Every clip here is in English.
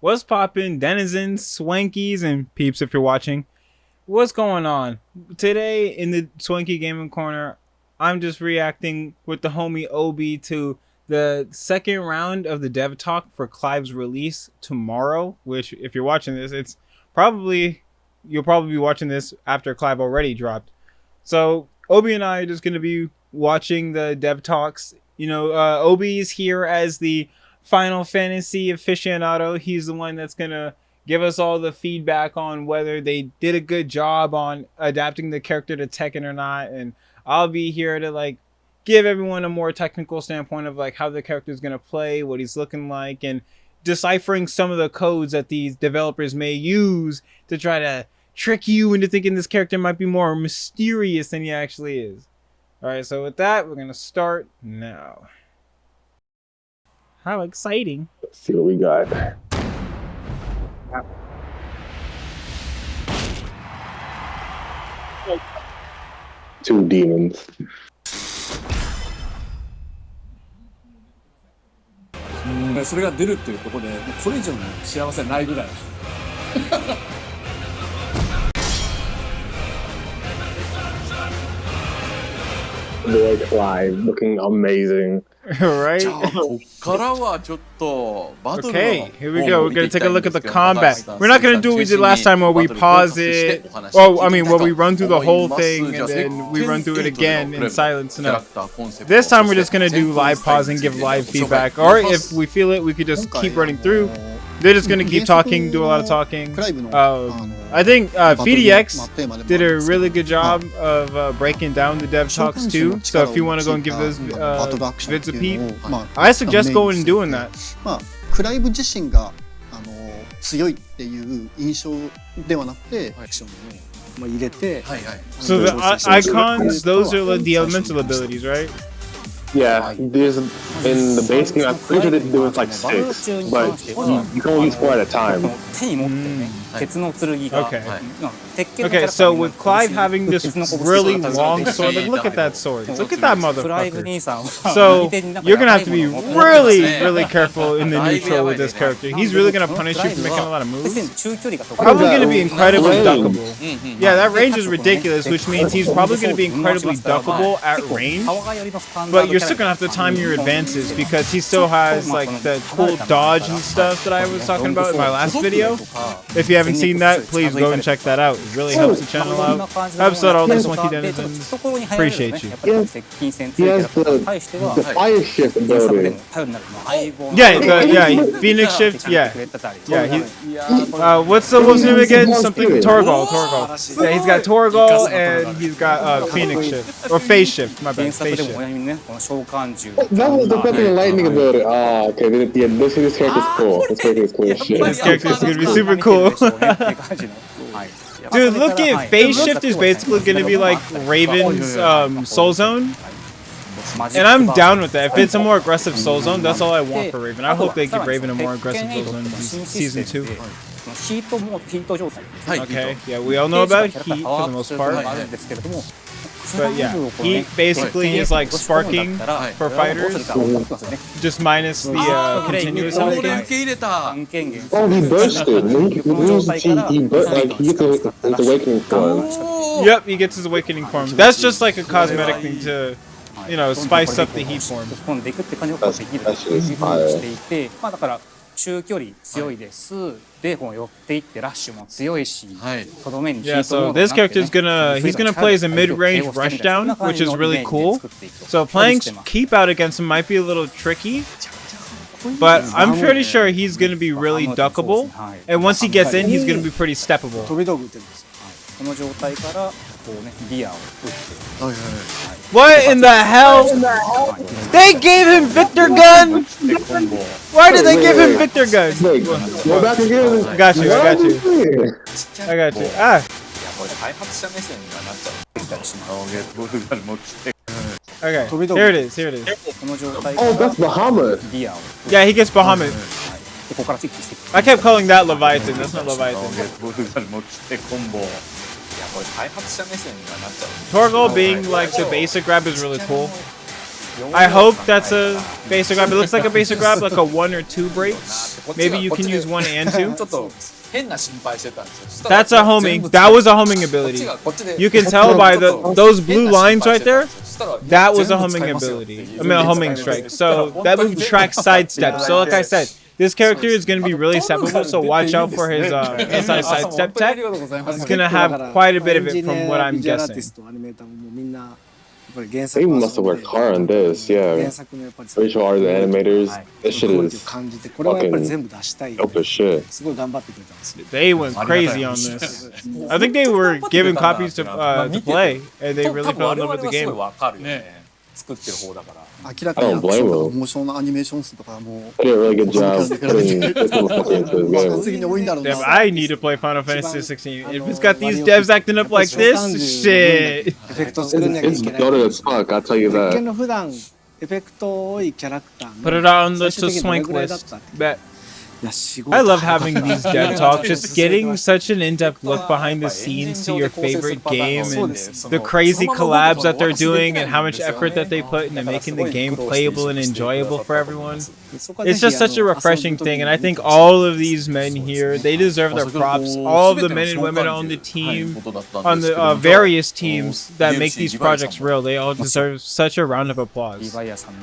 What's poppin', denizens, swankies, and peeps if you're watching? What's going on? Today in the Swanky Gaming Corner, I'm just reacting with the homie Obi to the second round of the dev talk for Clive's release tomorrow, which if you're watching this, you'll probably be watching this after Clive already dropped. So Obi and I are just going to be watching the dev talks. You know, Obi's here as the Final Fantasy aficionado. He's the one that's gonna give us all the feedback on whether they did a good job on adapting the character to Tekken or not, and I'll be here to like give everyone a more technical standpoint of like how the character is gonna play, what he's looking like, and deciphering some of the codes that these developers may use to try to trick you into thinking this character might be more mysterious than he actually is. Alright, so with that, we're gonna start now. How exciting. Let's see what we got. Two demons. それが出るっていうところで、これ以上の幸せはないぐらい。Boy Clive looking amazing. Right? Okay, here we go. We're gonna take a look at the combat. We're not gonna do what we did last time where we pause it. Oh, I mean, where we run through the whole thing and then we run through it again in silence. No. This time we're just gonna do live pause and give live feedback. Or if we feel it, we could just keep running through. They're just gonna keep talking, do a lot of talking. I think VDX did a really good job of breaking down the dev talks too. So if you want to go and give those vids a peep, I suggest going and doing that. クライブ自身が強いっていう印象ではなくて、アクションを入れて、So the icons, those are the elemental abilities, right? Yeah, there's in the base game. I'm pretty sure they do it like 6, but you can only use 4 at a time. Okay. Okay, so with Clive having this really long sword, like, look at that sword. Look at that motherfucker. So you're gonna have to be really careful in the neutral with this character. He's really gonna punish you for making a lot of moves. Probably gonna be incredibly duckable. Yeah, that range is ridiculous, which means he's probably gonna be incredibly duckable at range. But you're still gonna have to time your advances because he still has like the cool dodge and stuff that I was talking about in my last video. If you haven't seen that, please go and check that out. It really helps the channel out. Helps out all the Swanky denizens. Appreciate you. He has the fire shift ability. Yeah, Phoenix shift. Yeah. What's the name again? Something Torgal. Yeah, he's got Torgal and he's got Phoenix shift or phase shift. My bad, phase shift. That was the fucking lightning ability. Oh, okay. Yeah, this character's cool. This character's cool as shit. This character's gonna be super cool. Dude, look at phase shift is basically gonna be like Raven's soul zone. And I'm down with that. If it's a more aggressive soul zone, that's all I want for Raven. I hope they give Raven a more aggressive soul zone in season 2. Okay, yeah, we all know about heat for the most part. But yeah, heat basically is like sparking for fighters, just minus the continuous health gain. Oh, he bursted. He gets his awakening form. Yep, he gets his awakening form. That's just like a cosmetic thing to, you know, spice up the heat form. That's just fire. 中距離強いです。で、寄っていってラッシュも強いし、とどめに Yeah, so this character is he's gonna play as a mid-range rushdown, which is really cool. So playing keep out against him might be a little tricky, but I'm pretty sure he's gonna be really duckable. And once he gets in, he's gonna be pretty steppable. この状態からこうねギアを打って。What in the hell? They gave him Victor Gun! Why did they give him Victor Gun? Go back again. I got you. Ah. Okay, here it is. Oh, that's Bahamut. Yeah, he gets Bahamut. I kept calling that Leviathan. That's not Leviathan. Torgal being like the basic grab is really cool. I hope that's a basic grab. It looks like a basic grab, like a 1 or 2 break. Maybe you can use 1 and 2. That's a homing. That was a homing ability. You can tell by those blue lines right there. That was a homing ability. I mean, a homing strike. So that move tracks sidestep. So like I said, this character is going to be really steppable, so watch out for his anti-sidestep tech. He's going to have quite a bit of it from what I'm guessing. They must have worked hard on this, yeah. Visual art, the animators, this shit is fucking dope as shit. They went crazy on this. I think they were giving copies to play, and they really fell in love with the game. 明らかにアクションとかモーションのアニメーション数とかも They did a really good job putting this motherfucker into his 爆 game. 発的に多いんだろうな Damn, I need to play Final Fantasy 16. If it's got these devs acting up like this, shit. エフェクト作んなきゃい It's けない goated as fuck, I'll tell you 鉄拳 that. の普段エフェクト多いキャラクター Put の it on the 最終的にどれ Swank ぐらいだっ list. た Bet. いや仕事 I love having these dev talks, just getting such an in-depth look behind the scenes to your favorite game and the crazy collabs that they're doing and how much effort that they put into making the game playable and enjoyable for everyone. It's just such a refreshing thing, and I think all of these men here, they deserve their props. All of the men and women on the team, on the various teams that make these projects real, they all deserve such a round of applause.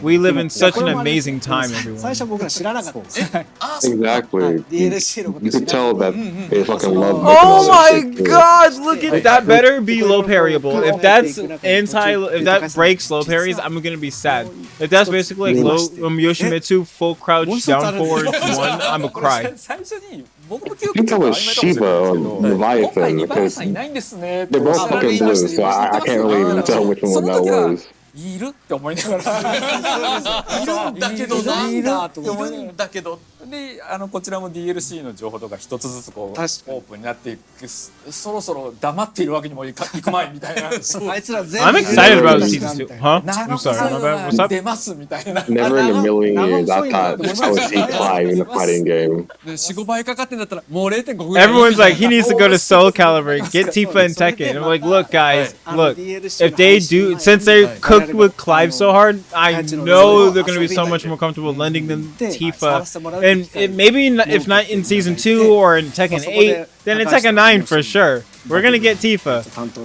We live in such an amazing time, 最 everyone. 初僕ら知らなかったんですよ Exactly. DLSC のこと You 知 could らなかっ tell that they fucking love making Oh all my that shit, too. god, look at that. Better be low parryable. If that breaks low parries, I'm gonna be sad. If that's basically like low Yoshimitsu full crouch down forward 1, I'm gonna cry. 最初に僕も記 I 憶 think that was Shiba or Leviathan because いないんですね they're both fucking blue, so I can't really even tell which one that was. いるって思いながらいるんだけどなんだと思いながらだけどでこちらも DLC の情報とか一つずつこうオープンになっていくそろそろ黙っているわけにもいくまいみたいなあいつら全 I'm 部 excited about season 2. Huh? I'm sorry, my bad. What's up? 出ますみたいな Never in a million years I thought I would see Clive in a fighting game. で 4,5 倍かかってんだったらもう 0.5 ぐらい Everyone's like, he needs to go to Soul Calibur, get Tifa and Tekken. I'm like, look, guys, look, if they do, since they cooked with Clive so hard, I know they're gonna be so much more comfortable lending them Tifa. And maybe if not in season 2 or in Tekken 8, then in Tekken 9 for sure. We're gonna get Tifa.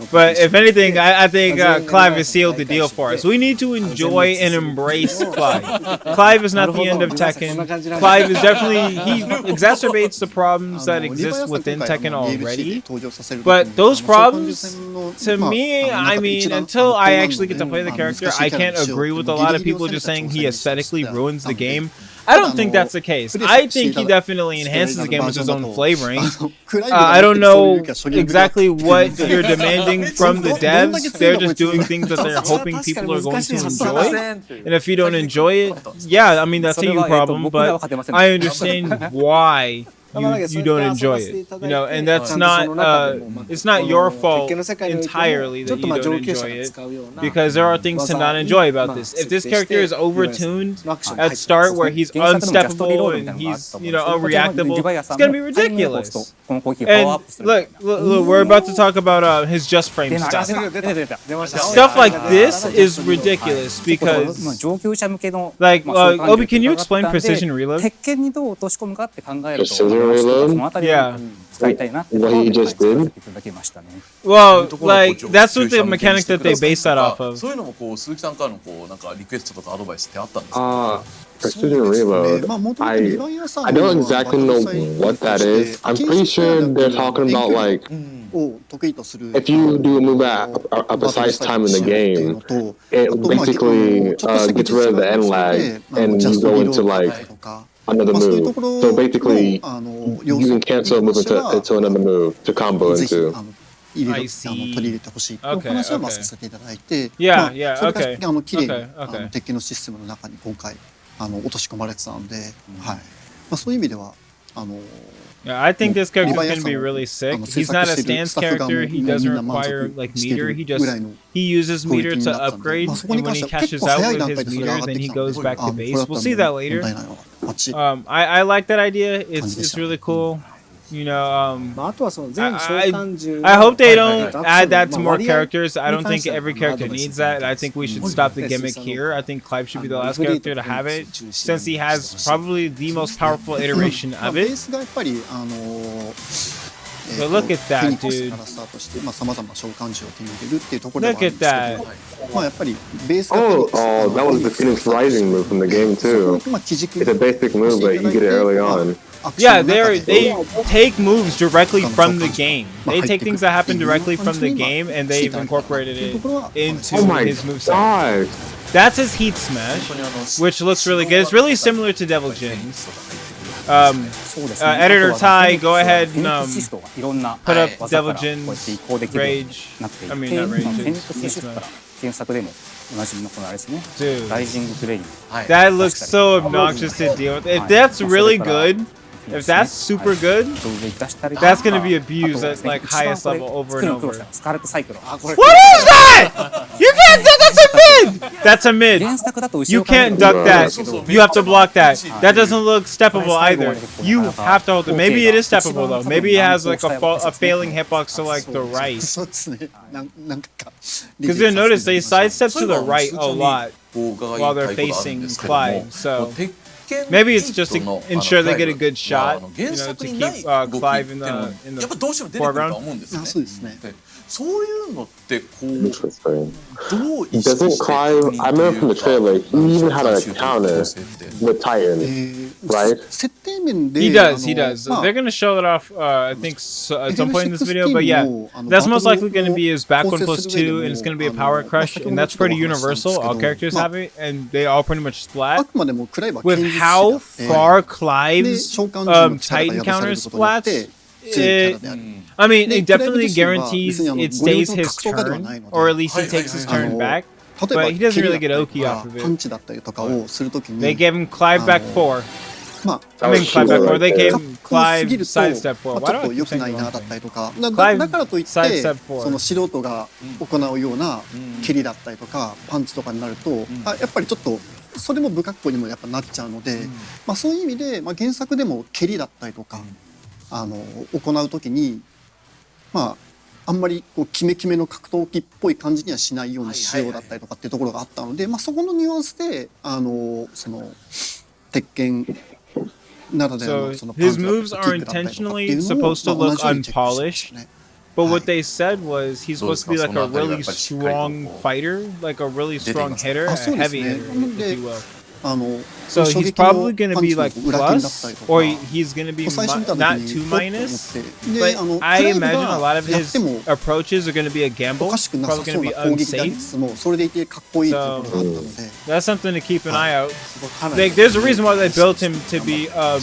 But if anything, I think Clive has sealed the deal for us. We need to enjoy and embrace Clive. Clive is not the end of Tekken. Clive is definitely, he exacerbates the problems that exist within Tekken already. But those problems, to me, I mean, until I actually get to play the character, I can't agree with a lot of people just saying he aesthetically ruins the game. I don't think that's the case. I think he definitely enhances the game with his own flavoring. I don't know exactly what you're demanding from the devs. They're just doing things that they're hoping people are going to enjoy. And if you don't enjoy it, yeah, I mean, that's a you problem, but I understand why you don't enjoy it, you know, and that's not it's not your fault entirely that you don't enjoy it, because there are things to not enjoy about this. If this character is overtuned at start where he's unsteppable and he's, you know, unreactable, it's gonna be ridiculous. And look, we're about to talk about his just frame stuff. Stuff like this is ridiculous because, like, Obi, can you explain precision reload? Yeah. What he just did? Well, like, that's what the mechanic that they base that off of. そういうのもこう鈴木さんからのこうなんかリクエストとかアドバイスってあったんですか？ Precision reload. I don't exactly know what that is. I'm pretty sure they're talking about like if you do a move at a precise time in the game, it basically gets rid of the end lag and you go into like another move. So basically, you can cancel a move into another move to combo into. I see. 取り入れてほしいというお Okay, 話は okay. まあさせていただいて、 Yeah, まあ yeah, それが okay. 綺麗に Okay. 鉄拳のシステムの中に今回落とし込まれてたので、はい。まあそういう意味ではYeah, I think this character is gonna be really sick. He's not a stance character. He doesn't require like meter. He uses meter to upgrade, and when he cashes out with his meter, then he goes back to base. We'll see that later. I like that idea. It's really cool. You know, まあ、あとはその全召喚獣 I hope they の don't add that to まあ more 割合 characters. I don't に関 think しては every まあ ア character ドバイス needs that. I think we should stop the gimmick here. I think Clive should be the last character to have it, since he has probably the most powerful iteration まあ of ベー it. スがやっぱりBut look at フェ that, ニックス dude. からスタートして、まあ、様々な召喚獣を手に入れるっていうところでは Look あるん at ですけ that. ど、まあやっぱりベースが Oh, that was the Phoenix Rising move from the game そ too. こをまあ基軸 It's a basic move, but you get it early on. Yeah, they take moves directly from the game. They take things that happen directly from the game and they've incorporated it into Oh my his moveset. god! That's his Heat Smash, which looks really good. It's really similar to Devil Jin's. そうですね Editor あとは Ty, go ahead フェニック and スシストがいろんな put up 技か Devil らこうやって Jin's 移行できるように Rage. なってい I て mean, not まあ Rage, フェニック it's スシ Heat ストから Smash. 原作でもおなじみのこのあれですね Dude. ライジングクレイン That looks so obnoxious to deal with. If that's really good, if that's super good, 上出したりとか that's gonna be abused あ at と like 一番 highest これ level over 作 and るの苦労 over. したスカーレットサイクロン What is that? You can't. That's a mid. That's a mid. 原作だと後 You ろから can't duck that. You have to block that. That doesn't look steppable either. You have to hold it. Maybe it is steppable though. Maybe it has like a failing hitbox to like the right. そうですね。なんか Because you'll notice they sidestep to the right a lot こう伺い while た they're いことあるん facing ですけども Clive. So 鉄拳 maybe it's just の to ensure they get a good まあ shot, 原 you know, 作 to にない keep 動き Clive って in いうのも the やっぱどうしても出てくるとは思うんですよあね。そうですね。でそういうのってこう Interesting. どう意識 Doesn't して Clive, I remember from the trailer, he even had a counter with Titan, え right? 設定面で He does, he does. まあ They're gonna show it off, I think, at some point in this video. But yeah, that's most likely gonna be his back one plus two, and it's gonna be a power crush, and that's pretty universal. All characters have it, and they all pretty much あ splat. くまでもクライブは With 堅実 how 士で far で Clive's 召喚獣の力 Titan が宿さ counter れることによって splats, 強いキャラである。 I mean, Ne, it definitely Clive guarantees 自身は別に it stays his ゴリゴリの格闘家ではないの turn, で or at least he はいはい takes his はい turn back. 例えば But he doesn't 蹴り really だ get ったり Oki と off か of パン it. チだったりとかをするとき They に gave him Clive back four. まあ I mean, Clive back four. They gave か him っこよすぎ Clive ると、 sidestep four. まあ、 Why ちょっ do と I 良 keep くない saying な wrong だったり thing? とか Clive だからといって sidestep four. その素人が行うような蹴りだったりとかパンチとかになると、あやっぱりちょっとそれも不格好にもやっぱなっちゃうので、まあ、そういう意味で、まあ、原作でも蹴りだったりとか、行う時にまああんまりこうキメキメの格闘技っぽい感じにはしないようにしようだったりとかっていうところがあったので、まあ、そこのニュアンスでその鉄拳ならでは So のそのパン his チだったり moves とか are キックだったりとかっていう intentionally のを supposed to まあ look 同じようにチェックしてま unpolished. したね。 But what Right. they said was he's supposed to be like a really strong fighter, like a really strong hitter, a heavy hitter, if you will. So 衝 he's 撃の probably going to パン be チの like 裏剣だった plus, りとか or he's going to be 最初見た時 not に too おっと思っ minus. て But ク I ライブ imagine a が lot of やっ his ても approaches are going to be a お gamble, かしくなさ probably そう going to な be 攻撃であり unsafe. つつもそれでいてかっこいいっていうところがあったので That's something to keep an eye out. かなり There's a reason why they built him to be a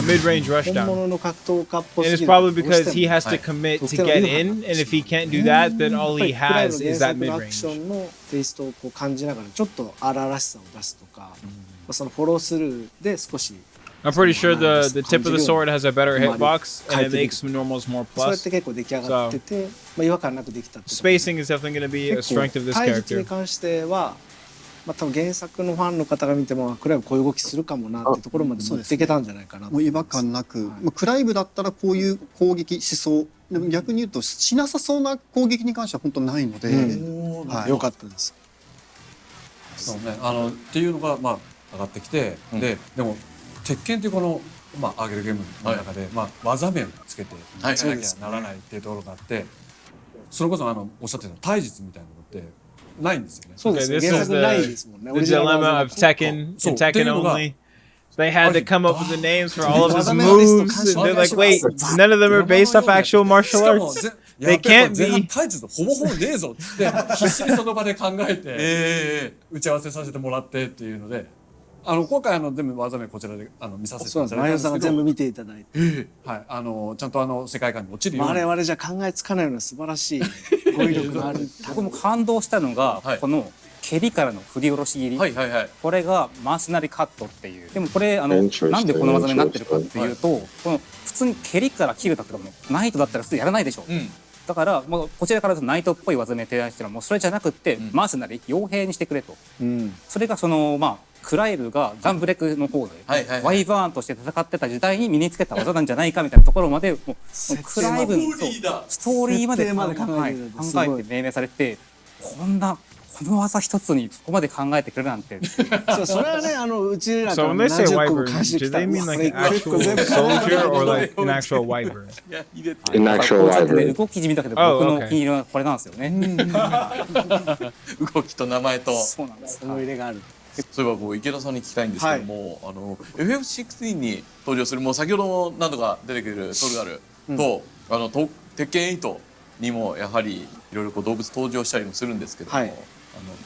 mid-range 本 rushdown. 物の格闘家っぽす And ぎ it's る probably どうして because も he has to commit to get in, and if he can't do that, then all やっぱ he りクライブ has の is 原 that 作のアクショ mid-range. ンのテイストをこう感じながらちょっと荒々しさを出すとか、そのフォロースルーで少し I'm pretty sure the tip of the sword has a better hitbox, and it makes normals more そうやっ plus. て結構出来上がってて、まあ、違和感なくできたってところ Spacing is definitely going to be a 結構 strength of this 体術 character. に関しては、まあ、多分原作のファンの方が見てもクライブこういう動きするかもなってところまで持っていけたんじゃないかなともう違和感なく、まあ、クライブだったらこういう攻撃しそうでも逆に言うとしなさそうな攻撃に関しては本当ないので、はい、良かったです。そうね、っていうのがまあ上がってきて、でも鉄拳っていうこのまあ上げるゲームの中で、まあ技面をつけていかなきゃならないっていうところがあって、それこそおっしゃってた体術みたいなのってないんですよね。そうですね。 Okay, 原 this 作 is ないですもんね。 the dilemma of Tekken So, and Tekken Tekken only. They had to come up with the names for all of his Wazame moves. list And they're like, wait, none of them are based off actual martial しかも arts. やっぱ They り can't 前半 be. 体術ほぼほぼねえぞっつって必死にその場で考えて打ち合わせさせてもらってっていうので、今回全部技名こちらで見させていそうなんです。前田さんがただいたんですけど、全部見ていただいて、はいちゃんと世界観に落ちるように。我々じゃ考えつかないような素晴らしい語彙力がある。僕も感動したのが、はいこの蹴りからの振り下ろし切り、はいはいはい。これがマースナリカットっていう。でもこれInteresting. なんでこの技になってるかっていうと、この普通に蹴りから切るだったらもうナイトだったら普通やらないでしょ。うん。だからもうこちらからナイトっぽい技名提案したらもうそれじゃなくって、マースナリ傭兵にしてくれと。うん。それがまあクライブがガンブレックの方ではいはいはいワイバーンとして戦ってた時代に身につけた技なんじゃないかみたいなところまでもうクライブのそうストーリーまで設定まで考えてる考えて命名されてこの技一つにそこまで考えてくれるなんてそれはねうちらか So ら when they say 何十個 wyvern, も返して do きた they ら mean うわ like こ an れ一個 actual 全部 soldier or like an actual wyvern? いや入れて An actual ちょっとね wyvern. 動き地味だけど Oh, 僕の okay. お気に入りはこれなんですよね。動きと名前とそうなんです。思い入れがあるそういえばこう池田さんに聞きたいんですけども、FF16 に登場するもう先ほども何度か出てくるトルガルと、鉄拳8にもやはりいろいろこう動物登場したりもするんですけども、はい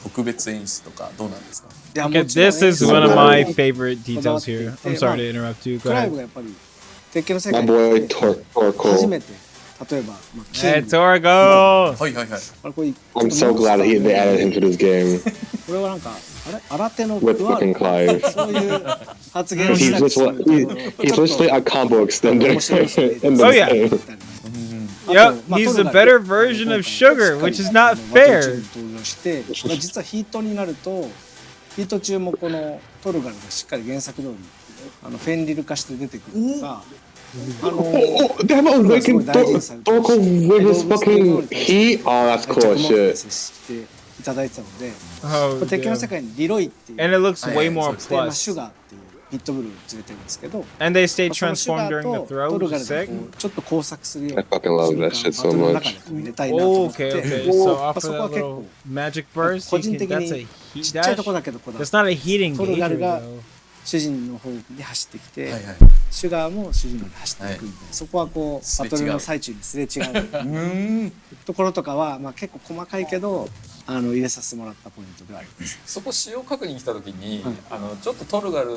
特別演出とかどうなんですか？いや Okay, もちろん this is ね one of そこは my ね favorite details here. I'm sorry to interrupt you. ク Go ライブ ahead. がやっぱり鉄拳の世 My 界 boy に来て Torko. 初めて例えばキン Hey, グ Torgo! はいはいはい。あれこれ I'm so glad they added him to this game これはなんか新手の with クワ fucking ー Clive. そういう発言を He's したり just する he's literally a combo extender 面白いですね in the Oh, yeah. game. Yep, he's a better version of Sugar, which is not fair. 登場して実はヒートになるとヒート中もこのトルガルがしっかり原作通りフェンリル化して出てくるとかThey have a wicked Torko with his fucking heat. Oh, that's cool 着目 shit. 接していただいてたので Oh, 鉄拳の damn. 世界にリロイっていう And it looks way はいはい more そうでシュ plus. ガーっていうピットブルを連れてるんですけど And they stay そのシュ transformed ガ during ー the と throw, トル which ガ is ルが sick. こうちょっと交錯するよう I な fucking love that shit バ so トルの中 much. でこう入れたいなと思 Oh, っ okay, て okay. So まあ off そ of こは that 結 little 構 magic burst, 個 he 人 can, 的 that's に a ち heat っちゃいとこ dash. だけどこだわ That's not a heat トルガル engager, が though. 主人の方に走ってきて、はいはい。シュガーも主人の方に走っていくんで、そこはこうバトルの最中にすれ違うところとかは、まあ、結構細かいけど入れさせてもらったポイントではあります。そこ使用確認来た時に、ちょっとトルガル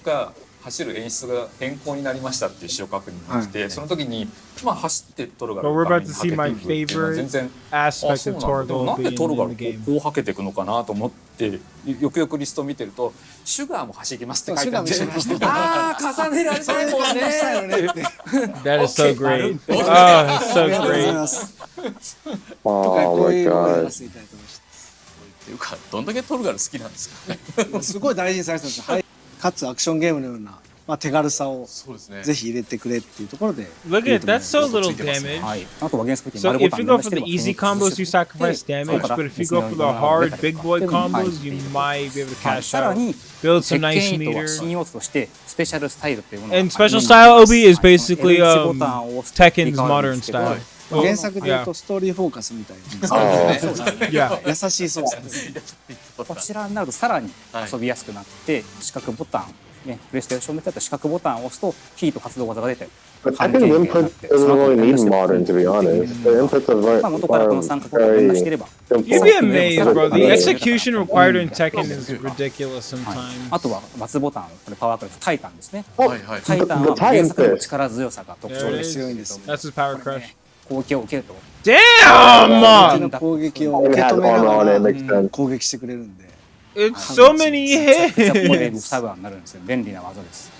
が走る演出が変更になりましたっていう使用確認が来て、その時にまあ走ってトルガル But が we're 画 about 面 to に see は my けていくっていうのは全 favorite 然 aspect of そうなんだ。でも Torgo なんで being トルガ in ル the game. こうはけていくのかなと思ってよくよくリストを見てるとシュガーも走りますって書いてあってシュガーも一緒に走ってああ重ねられてるもんね That is so great. Oh, it's あ so りがとうござい great. ます。とか Oh こう my いうのをやら god. せていただいてましっていうかどんだけトルガル好きなんですかね。た。すごい大事にされてたんですよ。はい。かつアクションゲームのような、まあ、手軽さをそうですね。ぜひ入れてくれっていうところで。 Look at it, that's so little damage. はい。あとは原作的に So 丸ボ if タン you 連 go 打し for て the れば easy combos, you sacrifice damage. But if you go for the hard big boy combos, you might be able to はい cash さら out. に Build some 鉄 nice 拳8は新 meter. 要素としてスペシャルスタイルというものが And special style OB is basically L1 ボタンを押すと Tekken's 切り替わる modern んですけど style. 原作で言う Yeah. とストーリーフォーカスみたいな Oh. Yeah. 優しい操作です。こちらになるとさらに遊びやすくなって四角ボタンねプレイステーションメタだと四角ボタンを押すとヒート発動技が出て But I think the input doesn't really need modern, to be honest. The inputs are まあ元からこの三角ボタンを連打していれ very ば You'd be amazed, bro. The Yeah. execution required in Tekken is ridiculous はい sometimes. あとは×ボタンこれパワークラスタイタンですねはいはい。タイタンは原作でも力強さが特徴です強いんです。 That's his power crush. 攻撃を受けると Damn! 相手の攻撃を It 受け has 止めな armor が on it, ら makes sense. 攻撃してくれるんで。 It's so many これで hits. サブアになるんですよ便利な技です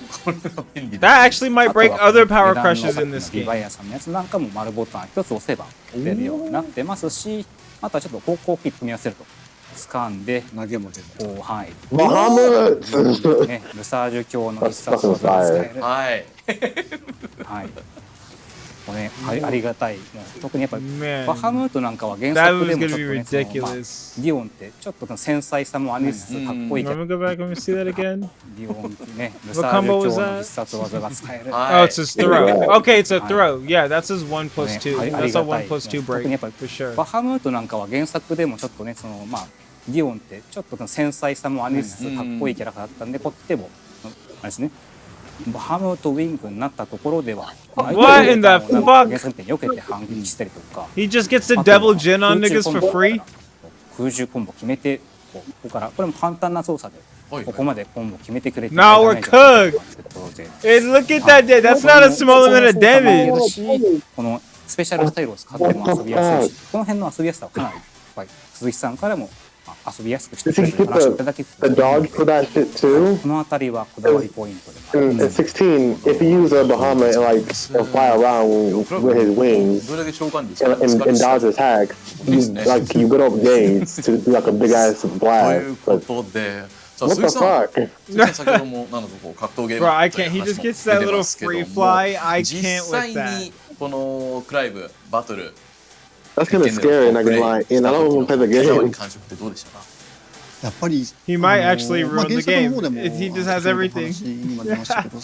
That actually might break other power crushes in this リ game. バイアさんのやつなんかも丸ボタン一つ押せば出るようになってますしあとはちょっと方向キー組み合わせると掴んで投げも出る。こうはい Bahamut! ねルサージュ教の必殺技が使えるはい。はいこれねありがたいもう特にやっぱり Man. バハムートなんかは原 That 作 was でも gonna ちょっ be とねそのまあ ridiculous. ディオンってちょっと繊細さもありつつかっこいいけ Let ど me go back. Let me see that again. ディオンってねルサージュ教の必殺技が使える Oh, はい。 it's his throw. Okay, it's a throw. Yeah, that's his 1 plus 2. ね That's a 1 plus 2特にやっ break ぱり for sure. バハムートなんかは原作でもちょっとねそのまあディオンってちょっと繊細さもありつつかっこいいキャラクターだったんでこっちでもあれですねバハムートウィングになったところでは What in the fuck? 原作みたいに避けて反撃したりとか He just gets the devil gin on niggas for free. 空中コンボ決めてここからこれも簡単な操作ではいここまでコンボ決めてくれて Now we're cooked. Hey, look at that. That's not a small amount of damage. このスペシャルスタイルを使っても遊びやすいしこの辺の遊びやすさはかなりやっぱり鈴木さんからも遊びやすくしてく Did れ he る get 話をいただきつつ the dog for that shit too? この辺りはこだわりポイントでもあり In ます 16, if you use a Bahamut and like and fly around with his wings どれだけ召喚率 and, and dodge attacks, you like you get up gates to do like a big ass とい blast. うこ But とでさあ What 鈴木 the さん fuck? 先ほどもなんだかこう格闘ゲーム Bro, I という can't. He 話 just も gets that 出て little ますけども free fly. I 実 can't 際 with that. にこのクライブバトル That's kind of scary, not gonna lie. And I don't even play the 手触り game. 感触ってどうでしたか？やっぱり He might actually まあ ruin 原 the 作の game. 方でも He just has 先ほど everything. 話にも出ましたけど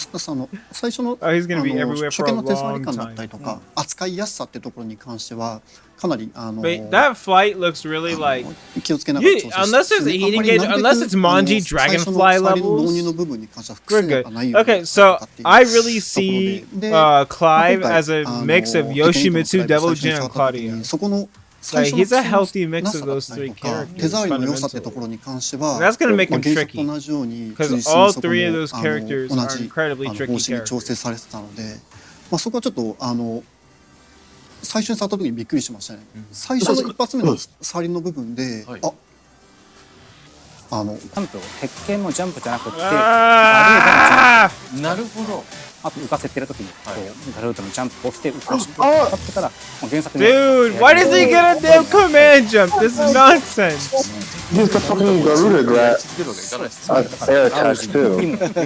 最初の Oh, he's gonna be everywhere 初 for 見 a の手触り long 感だったり time. とか扱いやすさってところに関してはかなりBut that fight looks really like 気をつけながら you, unless there's a heating gauge, unless it's Manji Dragonfly 導入 levels. の部分に関しては We're 複数 good. ないように Okay, so 使っている I really see で Clive as a 今回 mix of テケン Yoshimitsu, との Devil 最 Jin, 初に and 触った時に Claudio. そこの Like 最初 he's a の healthy な mix さ of だっ those たり three とか characters. 手触りの良さって fundamentally. ところに関しては That's gonna make まあ him 原作 tricky. と同じように Because 忠実に all そこも three of those characters 同 are じ incredibly 方 tricky 針に調 characters. 整されてたので、まあ、そこはちょっと最初に触った時にびっくりしましたね。最初の一発目の触りの部分で、はいあジャンプを鉄拳のジャンプじゃなくてガルーダ Ah! のジャンプなるほど。あと浮かせてる時にこはうガルーダのジャンプをして浮かしてたらもう原作に Dude, why does he get a damn command jump? This is nonsense. He's the fucking Garuda grab. 続けるわけいかないです。 Air attacks too.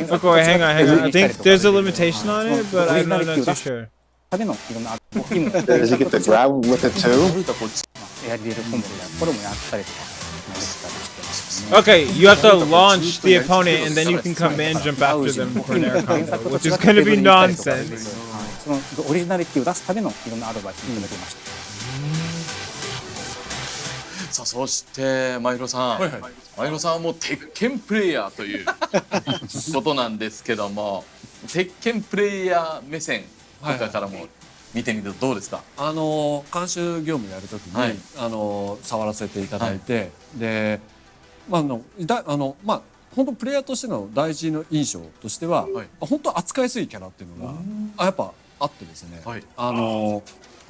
Okay, hang on, hang on. I think there's a limitation on it, but I'm not too sure. ためのいろんな動きも Does he get the grab with it too? エアリエルコンボやこれもやったりとかやったりしてますね。 Okay, you have to launch the opponent and then you can command jump after them for an air combo, which is gonna be nonsense. そのオリジナリティを出すためのいろんなアドバイスをいただきました。さあそしてまひろさん、まひろさんはもう鉄拳プレイヤーということなんですけども、鉄拳プレイヤー目線とかからも見てみるとどうですか？監修業務やるときに、はい触らせていただいて、で、まあ本当プレイヤーとしての大事の印象としては、はい本当扱いやすいキャラっていうのがやっぱあってですね、はい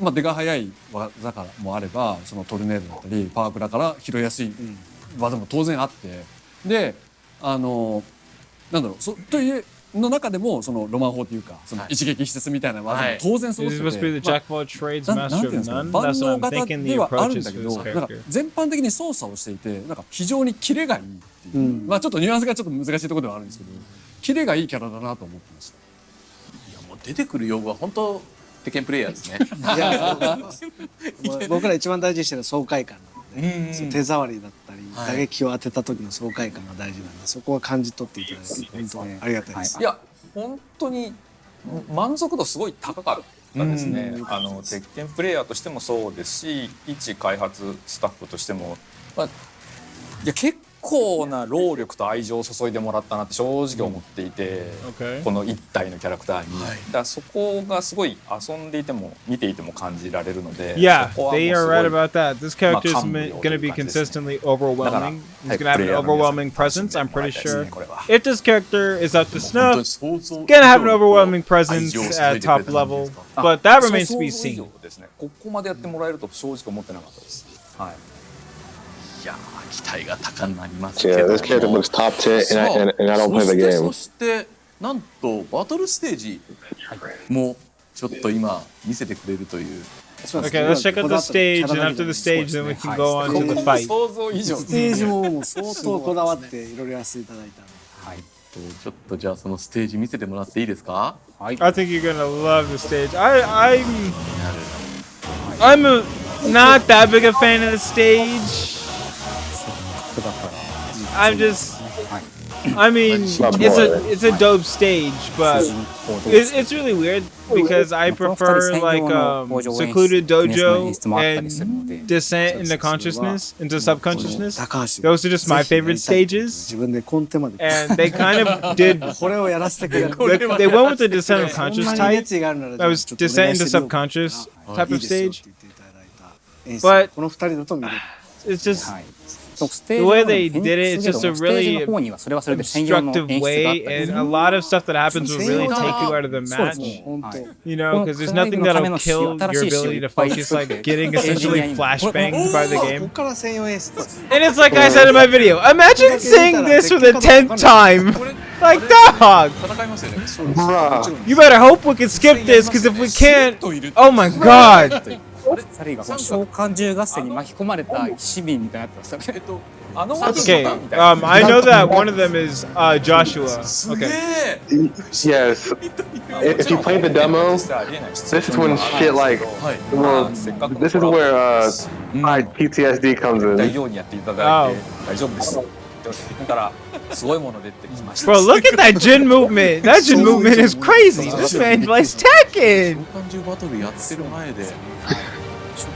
まあ出が早い技からもあれば、そのトルネードだったりパワークラから拾いやすい技も当然あって、でなんだろうというの中でもそのロマン法というかその一撃必殺みたいな技も当然そう He's って supposed to be the て、jack of all trades, なんて master いうん of ですか、 none. 万 That's 能 what I'm 型 thinking the ではあるん approach だ is け for ど、 this なんか character. 全般的に操作をしていて、なんか非常にキレがいいっていう、まあちょっとニュアンスがちょっと難しいところではあるんですけど、キレがいいキャラだなと思ってました。いやもう出てくる用語は本当鉄拳プレイヤーですね。いや僕ら一番大事にしてるのは爽快感なので、その手触りだったり、打撃を当てた時の爽快感が大事なんで、そこは感じ取っていただいて本当にありがたいです。いや本当に満足度すごい高かったですね。鉄拳プレイヤーとしてもそうですし、一開発スタッフとしても、まあ、いや結構な労力と愛情を注いでもらったなって正直思っていて、Okay. この一体のキャラクターに、だからそこがすごい遊んでいても見ていても感じられるので、 Yeah, そこはもう they す are ごい right about that. This character is まあ、感無量 going to be という感じですね。 consistently overwhelming. He's going to have an overwhelming presence, I'm pretty sure. これは If this character is up to 本当 snuff, に想像 gonna have an overwhelming 愛 presence 情を注い at でくれ top た感じ level, ですか？ but that remains to be 想像以 seen. 上ですね。ここまでやってもらえると正直思ってなかったです。はい。いやー期待が高くなりますけど Yeah, も。 this character looks top tier, and I don't play the そ game. してなんとバトルステージもちょっと今見せてくれるという。Okay, let's check out the stage, and after the stage, then we can go on to the fight. 想像以上。ステージももう相当こだわっていろいろやらせていただいたので。はい。ちょっとじゃあそのステージ見せてもらっていいですか？はい。 I think you're gonna love the stage. I'm not that big a fan of the stage. I'm just, I mean, it's a dope stage, but it's really weird because I prefer like secluded dojo and descent into consciousness, into subconsciousness. 高橋 Those are just my favorite stages, 自分でコンテまで and they kind of did. これをやらせてくれる。 They went with the descent of そん conscious なに type. 熱意があるなら That was ちょっとお願 descent い into してみようか subconscious あ type いい of ですよっ stage. て言っていただいた演出 But この二人だと見れる。 It's just はい。 the way they did it. It's just a ステージ really の方にはそれはそれで専用の演 obstructive 出があ way, ったり and a lot of stuff that happens will really take you out of the そうです match. ね。本当。 You know, because there's nothing that'll kill your ability to focus, like getting essentially flashbanged by the ここ game. から専用演出です。 And it's like I said in my video. Imagine seeing this for the 10th time. Like, dog, 戦いますよね。 Bruh. you better hope we can skip this, because if we can't, oh my god. 2人がこの召喚獣合戦に巻き込まれた市民みたいになってますよね。Okay, I know that one of them is Joshua. Okay. Yes. If you play the demo, this is when shit like, well, this is where PTSD comes in. 大ようにやっていただいて大丈夫です。からすごいもの出てきました。 Bro, look at that Jin movement. That Jin movement is crazy. This man plays Tekken. 召喚獣バトルやってる前で。召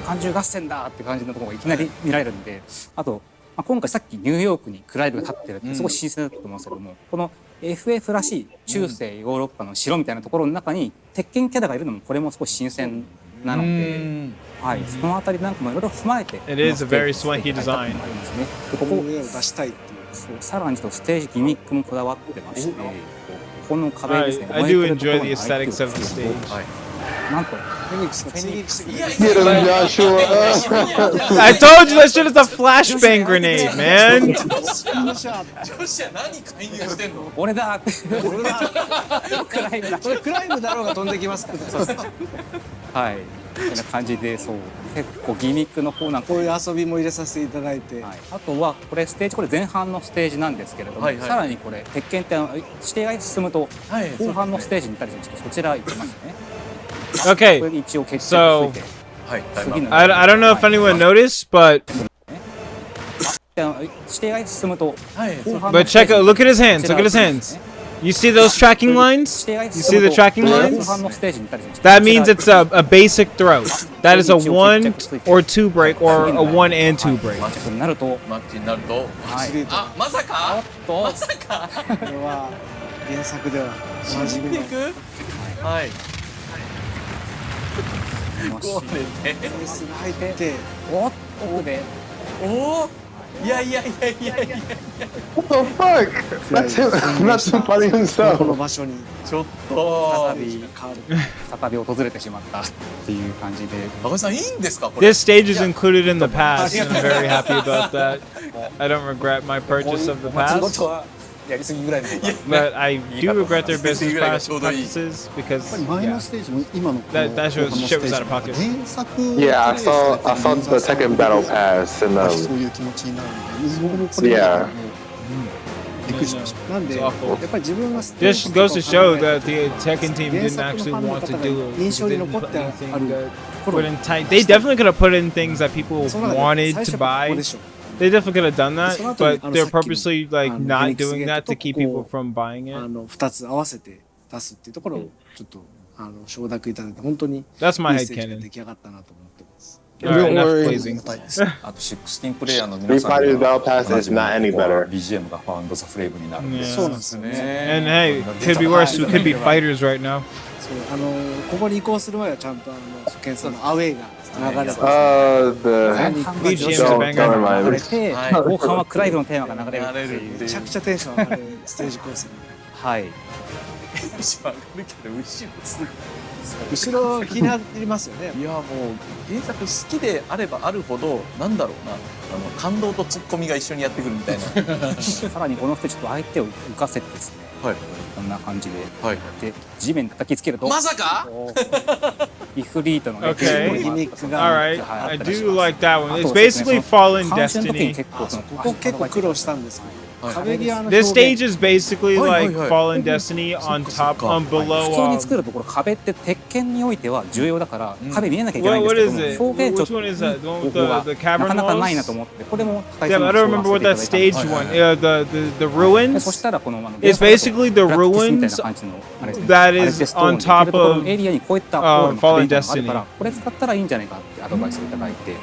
喚獣合戦だって感じのところがいきなり見られるんで、あと、今回さっきニューヨークにクライブが立ってるってすごい新鮮だったと思うんですけども、この FF らしい中世ヨーロッパの城みたいなところの中に鉄拳キャラがいるのもこれも少し新鮮なので、はい、そのあたりなんかもいろいろ踏まえて It is a very swanky design. でここを出したいっていうさらにちょっとステージギミックもこだわってまして、ここの壁ですね。 I do enjoy the aesthetics of the stage. なんとフェニックスが追撃してくる。 Get him, Joshua. I told you that shit is a flashbang grenade, man. 女子は何介入してんの？俺だ俺だクライムだこれクライムだろうが飛んできますから。はい、こんな感じで、そう結構ギミックの方なんかこういう遊びも入れさせていただいて、はい、あとはこれステージ、これ前半のステージなんですけれども、はいはい、さらにこれ鉄拳って指定が進むと後半のステージに行ったりするんですけど、そちら行きますね。Okay, これ一応決着つ so いて、はい、次の I don't know if anyone noticed, but 指定が進むと後半 but のステー check ジ out. Look at his hands. Look at his hands. You see those tracking lines? You see the tracking lines? That means it's a basic throw. That is a 1 or 2 break or a 1 and 2 break. マッチになると、マッチになると、あ、まさか？まさか？これは原作ではおなじみのはい。これでベースが入っておっ奥でおお、いやいやいやいやいや。 What the fuck? That's him. That's him fighting こ himself. の場所にちょっと。再び訪れてしまったっていう感じで、高橋さんいいんですかこれ？ This stage is included in the past, and I'm very happy about that. I don't regret my purchase of the 仕 past, 事はやりすぎぐらいの方が but I do regret their business practices because 前のステージも今のこの that shit was out of pocket. 原作 Yeah, I saw the second battle pass and そういう気持ちになるので僕もこれ yeah. びっくりしました。なんでやっ It's awful. ぱり自分がステー This ジとか goes を to 考 show え that て the Tekken team didn't actually want to do it. 印象に They 残 didn't っ put てあ anything る that ところ put in tight. They definitely could have put in things that people その中で wanted 最初 to はここ buy. でしょ。 They definitely could have done that, その後に but they're さっきの purposely like not Phoenix doing that to Gate keep とこ people こ from buying it. 2つ合わせて出すっていうところをちょっと承諾いただいて本当にいい That's my ステージが headcanon. 出来上がったなと思ってます。 Alright, enough worry. pleasing. あと16プレイヤーの皆 Street さん Fighter's に Battle は Pass is not any better. BGM がファウンドザフレームになるんで Yeah. そうなんですよね。 And hey, could be worse. We could be fighters right now. そうここに移行する前はちゃんとケンさんのアウェイが流れて The BGM Don't banger. 流れて、後半はクライブのテーマが流れるっていう。めちゃくちゃテンション上がるステージ構成。はい。後ろ上がるけど後ろすぐ。後ろ気になりますよね。いやもう原作好きであればあるほどなんだろうな感動とツッコミが一緒にやってくるみたいな。さらにこの人ちょっと相手を浮かせてですね、はい。こんな感じで、はい。で地面に叩きつけると、まさか？こうイフリートのね Okay. ギミックが All right, はい I あったりし do ます like that one. あ It's とですね basically Fallen 監修の時に Destiny. 結構そのここ結構苦労したんですけど、壁際の This 表 stage 現 is basically Hi, like hi, hi. Fallen Destiny on top, on 普通 below. に作るところ壁って鉄拳においては重要だから壁見えなきゃいけないん What ですけ is ども、 it? 表現ちょっ Which と one is that? The 方 one 法 with が the な cavern かなかないな walls? と思ってこれも高井 Yeah, さん but I に don't 相 remember 談 what させて that いただいた stage ん one. で The でそ ruins したらこのIt's basically the ruins that is on top of エリアにこういったポールの壁みたいなのがあるからこれ使ったらいいんじゃないかってアドバイスをいただいて、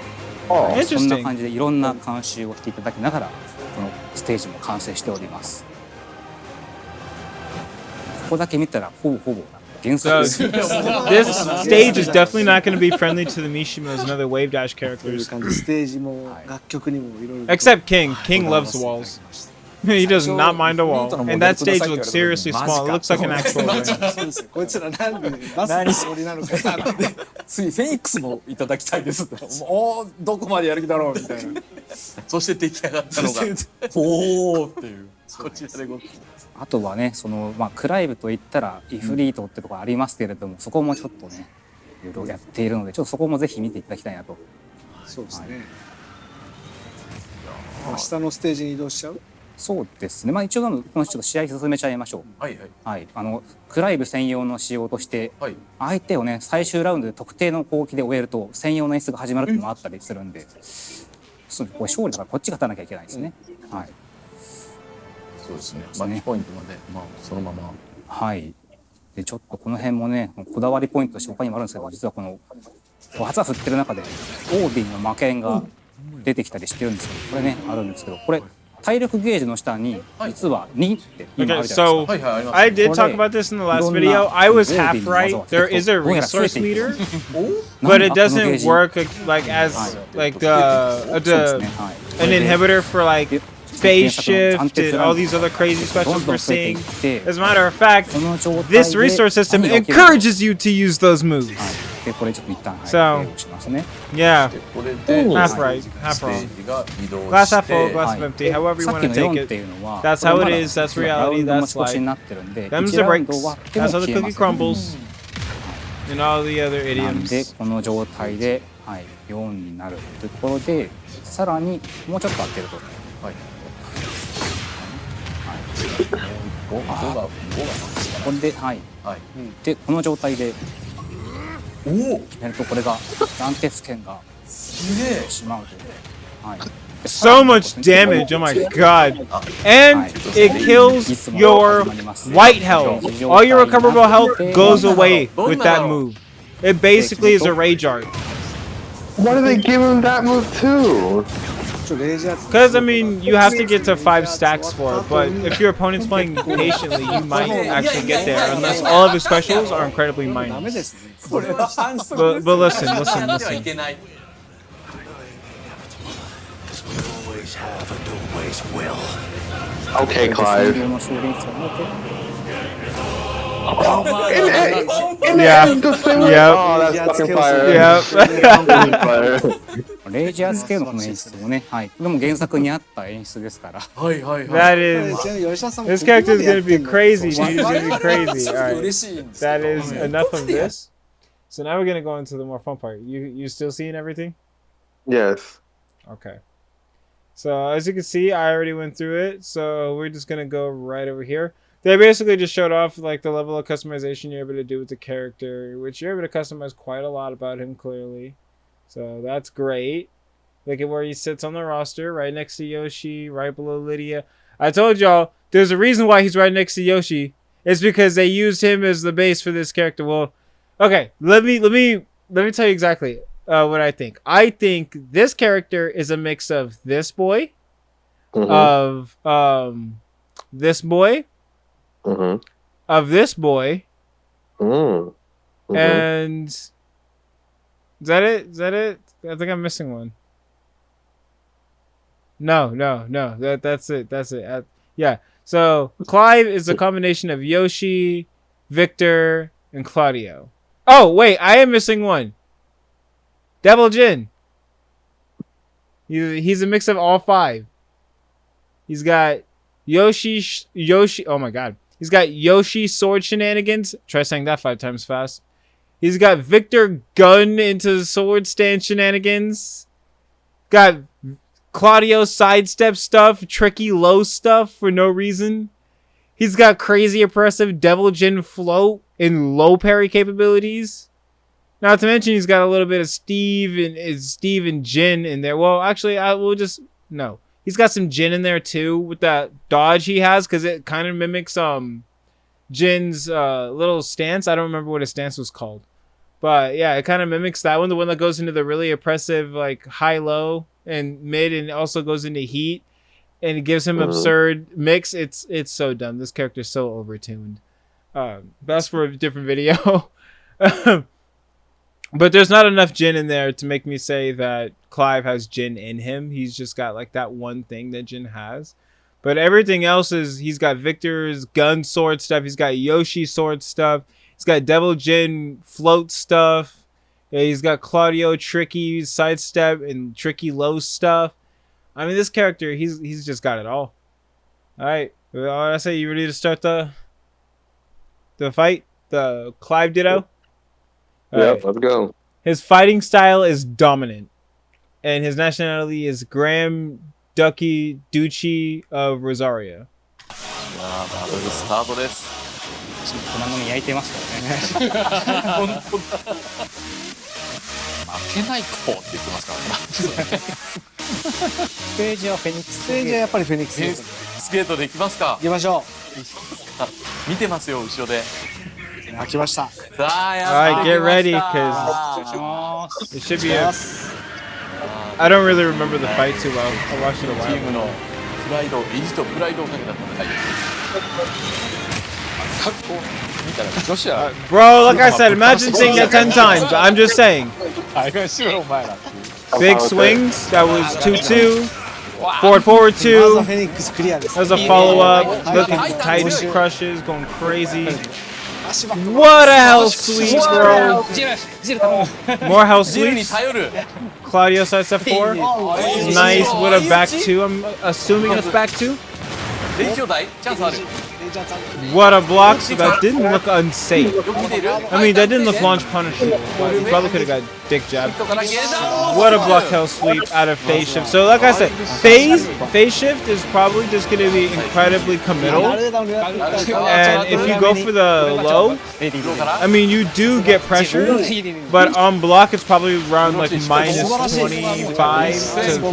そんな interesting. 感じでいろんな監修をしていただきながらこのステージも完成しております。ここだけ見たらほぼ原 So 作 this stage is definitely not going to be friendly to the Mishimos and other Wave Dash という characters. 感じでステージも楽曲にもいろいろ Except King. King loves walls. He does not mind a wall. And that stage looks seriously small. It looks like an actual ring. そうですよ。こいつらなんでバスのつもりなのかなって。次フェニックスもいただきたいですっておーどこまでやる気だろうみたいなそして出来上がったのがおおっていうこちらでございます。あとはねクライブといったらイフリートってところありますけれども、そこもちょっとねいろいろやっているのでちょっとそこもぜひ見ていただきたいなと。そうですね。下のステージに移動しちゃう。そうですね。まあ一応このちょっと試合進めちゃいましょう。はいはい。はい。クライブ専用の仕様として、はい。相手をね最終ラウンドで特定の攻撃で終えると専用の演出が始まるっていうのもあったりするんで、そうこれ勝利だからこっち勝たなきゃいけないですね。はい。そうですね。マッチポイントまでまあそのまま。はい。でちょっとこの辺もねこだわりポイントとして他にもあるんですけど、実はこの旗振ってる中でオービーの魔剣が出てきたりしてるんですけど、これねあるんですけど、これ体力ゲージの下に実は2って今あるじゃないですか。 So I did talk about this in the last video. I was half right. There is a resource meter, but it doesn't work like as like an inhibitor for like phase shift and all these other crazy specials we're seeing. As a matter of fact, this resource system encourages you to use those moves. でこれちょっと一旦はい So しますね。 yeah, これで half right, half ステ wrong. ージが移動 Glass し half full, て glass half empty. However you さっ want き to の take 4って it. いうのは That's how it is. That's ラウ reality. ンドの That's 持ち越しに life. なってるんで、 Them's 1 the ラウン breaks. ド終わっても That's how the 消え cookie ます。 crumbles. And all the other なんで idioms. この状態で、はい、4になるというところで、さらにもうちょっと開けると。はい。これで、はい、はい。でこの状態でおお。やるとこれが断鉄剣がすげえ。しまうという。はい。 So much damage. Oh my god. And it kills your white health. All your recoverable health goes away with that move. It basically is a rage art. Why do they give him that move too? Because, I mean, you have to get to 5 stacks for it, but if your opponent's playing patiently, you might actually get there, unless all of his specials are incredibly minor. But listen. Okay, Clive. Yeah. Yep. Oh, that's fucking fire. Yep. レイジアス系のこの演出もね、はい、これも原作にあった演出ですから。はいはいはい。 That is. This character is gonna be crazy, dude. He's gonna be crazy. Alright. That is enough of this. So now we're gonna go into the more fun part. You still seeing everything? Yes. Okay. So as you can see, I already went through it. So we're just gonna go right over here. They basically just showed off like the level of customization you're able to do with the character, which you're able to customize quite a lot about him clearly. So that's great. Look at where he sits on the roster, right next to Yoshi, right below Lydia. I told y'all there's a reason why he's right next to Yoshi. It's because they used him as the base for this character. Well, okay, let me tell you exactly what I think. I think this character is a mix of this boy, of this boy, of this boy, and is that it? Is that it? I think I'm missing one. No. That's it. That's it. Yeah. So Clive is a combination of Yoshi, Victor, and Claudio. Oh wait, I am missing one. Devil Jin. He's a mix of all 5. He's got Yoshi. Oh my god. He's got Yoshi sword shenanigans. Try saying that 5 times fast. He's got Victor gun into sword stand shenanigans. Got Claudio sidestep stuff, tricky low stuff for no reason. He's got crazy oppressive Devil Jin float and low parry capabilities. Not to mention he's got a little bit of Steve and Jin in there. Well, actually, no. He's got some Jin in there too with that dodge he has because it kind of mimics Jin's little stance. I don't remember what his stance was called. But yeah, it kind of mimics that one. The one that goes into the really oppressive like high-low and mid and also goes into heat. And it gives him absurd mix. It's so dumb. This character's so overtuned. That's for a different video. But there's not enough Jin in there to make me say that Clive has Jin in him. He's just got like that one thing that Jin has. But everything else is, he's got Victor's gun sword stuff. He's got Yoshi sword stuff. He's got Devil Jin float stuff. Yeah, he's got Claudio tricky sidestep and tricky low stuff. I mean, this character, he's just got it all. All right, I say, you ready to start the fight? The Clive Ditto. Yep, let's go. His fighting style is dominant, and his nationality is Graham Ducky Ducci of Rosario. バトルスタートです。粉のみ焼いてますからね。本当だ。負けないこうって言ってますからね。ステージはフェニックス。ステージはやっぱりフェニックスゲート。スケートできますか。行きましょ見てますよ後ろで。う。来ました。さあや Alright, って get きま ready した because it should be a. I don't really remember the fight too well. I watched it a チー while. ムのプライド、意地とプライドをかけた戦い。見たら女子は Bro, like I said, imagine saying that 10 times. I'm just saying. 大概しろお前ら。 Big swings. That was 2-2. Forward, forward まずは 2. フェニックスクリアです。 That was a follow up. Look at the Titan crushes going crazy. What a hell sweep, bro. More hell ジルに sweeps. 頼る。 Claudio sidestep 4. Nice with a back 2. I'm assuming it's back 2. 連勝台チャンスある。 What a block. So that didn't look unsafe. よく見ている。 I mean, that didn't look launch punishable. But he probably could have got dick jab. とからゲーダー。 What a block hell sweep out of phase shift. So like I said, phase shift is probably just going to be incredibly committal. And if you go for the low, I mean, you do get pressure, but on block it's probably around like minus 25 to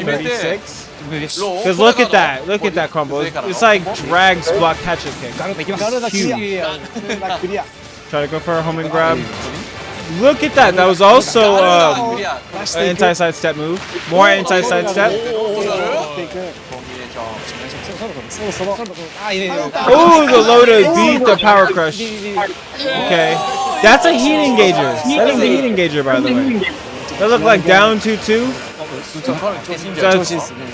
36. Because look at that combo. It's like drags block catch and kick. ガルダクリア。ガルダクリア。 Try to go for a homing grab. Look at that. That was also an anti-side step move. More anti-side step. Oh, the low to beat the power crush. Okay. That's a heat engager. That is a heat engager, by the way. That looked like down 2-2.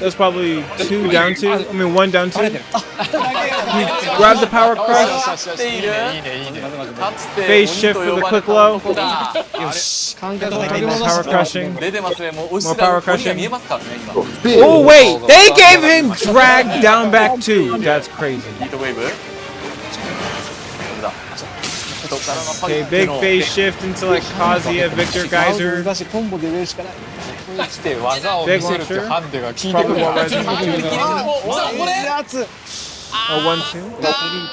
That's probably 2 down 2. I mean 1 down 2. Grab the power crush. Phase shift for the quick low. Power crushing. 出てますね。もう More power crushing. 見えますからね今。 Oh wait, they gave him drag down back 2. That's crazy. ヒートウェーブ。Okay, big phase shift into like Kazuya, Victor Geyser. 難しいコンボで入れるしかない。来て技を見せるってハンデが効いてく Probably る。 won't let him do熱。 a 1-2.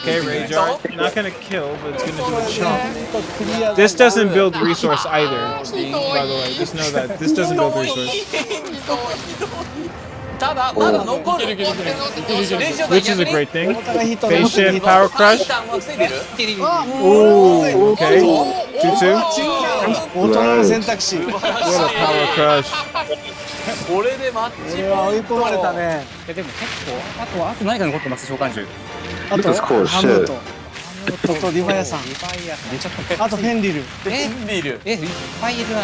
Okay, Rage Art. Not gonna kill, but it's gonna do a chomp. This doesn't build resource either, by the way. Just know that. This doesn't build resource. ただまだ残る。 Which is a great thing. お互いヒット Phase shift, power crush. ターンは防いでる。 Ooh, okay. 2-2. 大人の選択肢。 What a power crush. これでマッチこれは追い込まれたね。でも結構あと何か残ってます召喚獣。あと That's cool ハム shit. とリヴァイアさん。あとフェンリル。ビール。いっぱいいるな。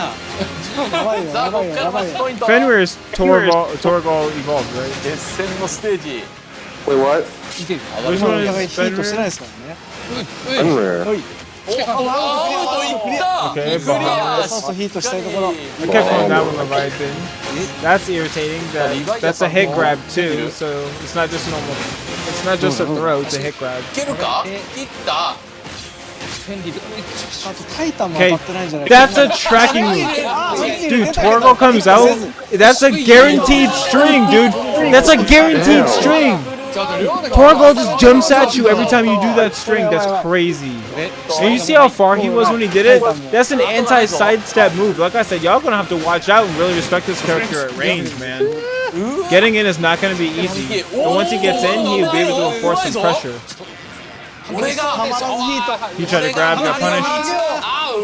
やばいよさあやばいよここからマやばいよ。ッチポイント。 Fenrir is Torgal evolved, right? 決戦のステージ。 Wait, what? Which お one 互い is ヒットしてない Fenrir? ですからね。 Unrare. アウトいった。 Okay, クリア。そうそうヒットしたいところ。 I kept on that one Leviathan. That's irritating. That's a hit grab too, so it's not just normal. It's not just a throw, it's a hit grab. いけるか。切った。あとタイタンも当 Okay, たってないんじゃないか。 that's a tracking move. Dude, Torgal comes out. That's a guaranteed string, dude. That's a guaranteed string. Torgal just jumps at you every time you do that string. That's crazy. And you see how far he was when he did it? That's an anti-sidestep move. Like I said, y'all gonna have to watch out and really respect this character at range, man. Getting in is not gonna be easy. But once he gets in, he'll be able to enforce some pressure. 俺が。たまらずヒート。 He tried to grab, got punished.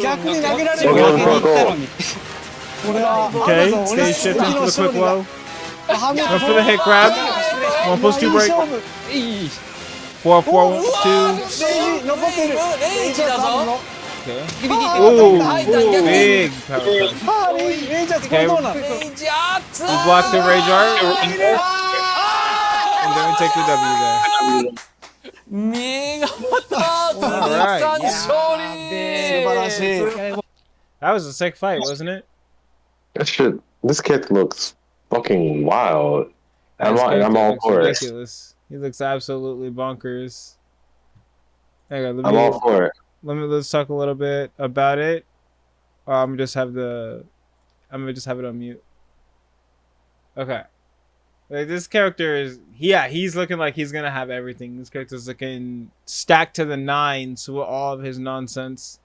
逆に投げられる。 Torgal, Torgal. これは Okay, stay shift into the quick low. Go for the hit grab. 1 plus 2 break. 4, 4, 2. 残ってる。レイジだぞ。 Ooh, big power crush. レイジャーこれどうなの？レイジ熱い。 We block the rage art. And then we take the W there. 見事。鈴木さん勝利。素晴らしい。 That was a sick fight, wasn't it? That shit. This kid looks fucking wild. I'm This character all looks for it. ridiculous. He looks absolutely bonkers. Hang on, I'm all for it. let's talk a little bit about it. Or I'm gonna just have it on mute. Okay. Like this character is, yeah, he's looking like he's gonna have everything. This character's looking stacked to the nines with all of his nonsense.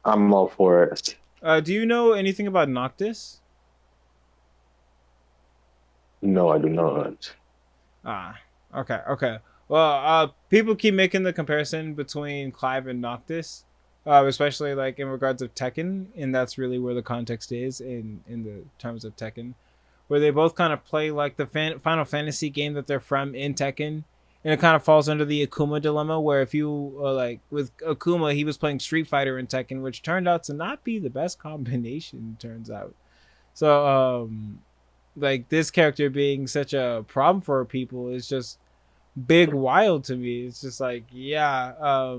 I'm all for it. Do you know anything about Noctis? No, I do not. Ah, okay. Well, people keep making the comparison between Clive and Noctis, especially like in regards of Tekken, and that's really where the context is in the terms of Tekken, where they both kind of play like the Final Fantasy game that they're from in Tekken, and it kind of falls under the Akuma dilemma, where if you like with Akuma, he was playing Street Fighter in Tekken, which turned out to not be the best combination. Turns out, so like this character being such a problem for people is just big wild to me. It's just like, yeah,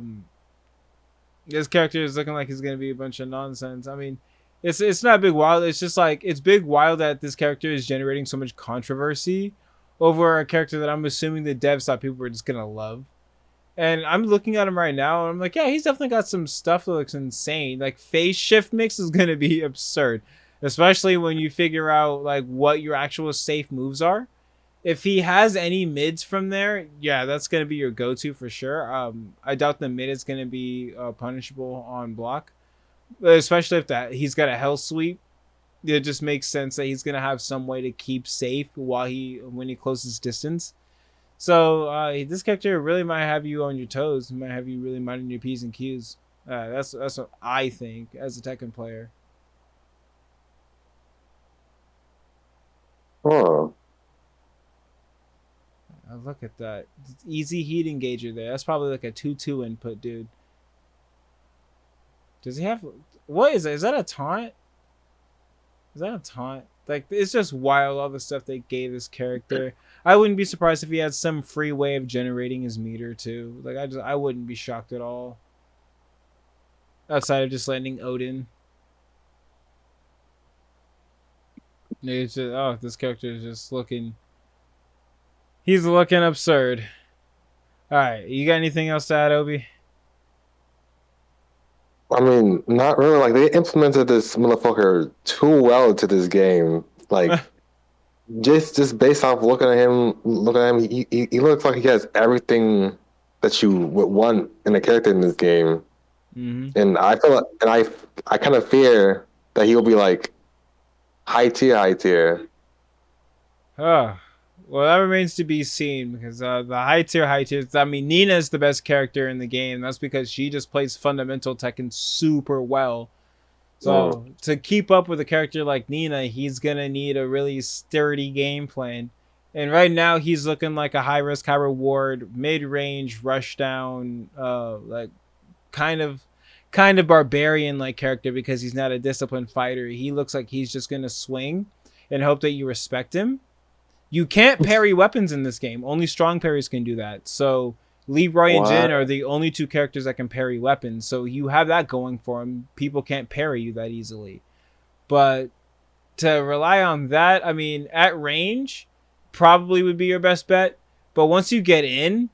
this character is looking like he's gonna be a bunch of nonsense. I mean, it's not big wild. It's just like it's big wild that this character is generating so much controversy over a character that I'm assuming the devs thought people were just gonna love. And I'm looking at him right now, and I'm like, yeah, he's definitely got some stuff that looks insane. Like phase shift mix is gonna be absurd, especially when you figure out like what your actual safe moves are. If he has any mids from there, yeah, that's gonna be your go-to for sure. I doubt the mid is gonna be punishable on block, especially if he's got a hell sweep. It just makes sense that he's gonna have some way to keep safe when he closes distance. So this character really might have you on your toes. Might have you really minding your P's and Q's. That's what I think as a Tekken player. Oh. Look at that. Easy heat engager there. That's probably like a 2-2 input, dude. Does he have... What is that? Is that a taunt? Is that a taunt? Like, it's just wild, all the stuff they gave this character. I wouldn't be surprised if he had some free way of generating his meter, too. Like, I wouldn't be shocked at all. Outside of just landing Odin. It's just, oh, this character is just looking... He's looking absurd. Alright, you got anything else to add, Obi? I mean, not really. Like, they implemented this motherfucker too well to this game. Like, just based off looking at him, he looks like he has everything that you would want in a character in this game. Mm-hmm. And I feel like, and I kind of fear that he'll be like high tier. Oh. Well, that remains to be seen because the high tier, I mean, Nina is the best character in the game. That's because she just plays fundamental Tekken super well. So to keep up with a character like Nina, he's going to need a really sturdy game plan. And right now, he's looking like a high risk, high reward, mid-range, rush down, like kind of barbarian like character because he's not a disciplined fighter. He looks like he's just going to swing and hope that you respect him. You can't parry weapons in this game. Only strong parries can do that. So Leroy and Jin are the only two characters that can parry weapons. So you have that going for them. People can't parry you that easily. But to rely on that, I mean, at range, probably would be your best bet. But once you get in,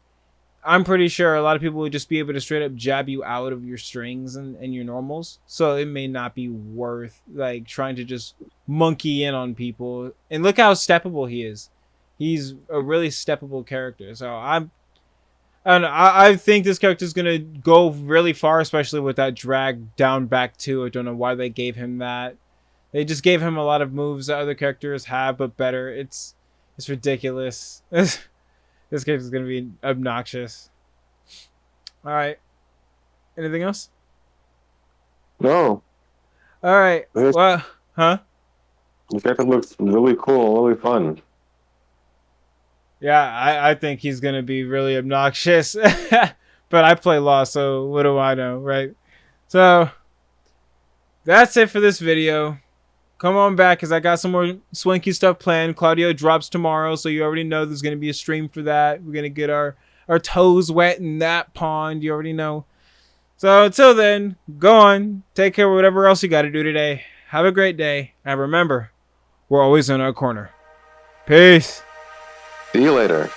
I'm pretty sure a lot of people would just be able to straight up jab you out of your strings and your normals. So it may not be worth like trying to just monkey in on people. And look how steppable he is. He's a really steppable character. So I think this character is gonna go really far, especially with that drag down back two. I don't know why they gave him that. They just gave him a lot of moves that other characters have, but better. It's ridiculous. This character is going to be obnoxious. All right. Anything else? No. All right. Well, huh? The character looks really cool, really fun. Yeah, I think he's going to be really obnoxious. But I play Law, so what do I know, right? So, that's it for this video. Come on back because I got some more Swanky stuff planned. Claudio drops tomorrow, so you already know there's going to be a stream for that. We're going to get our toes wet in that pond. You already know. So until then, go on. Take care of whatever else you got to do today. Have a great day. And remember, we're always in our corner. Peace. See you later.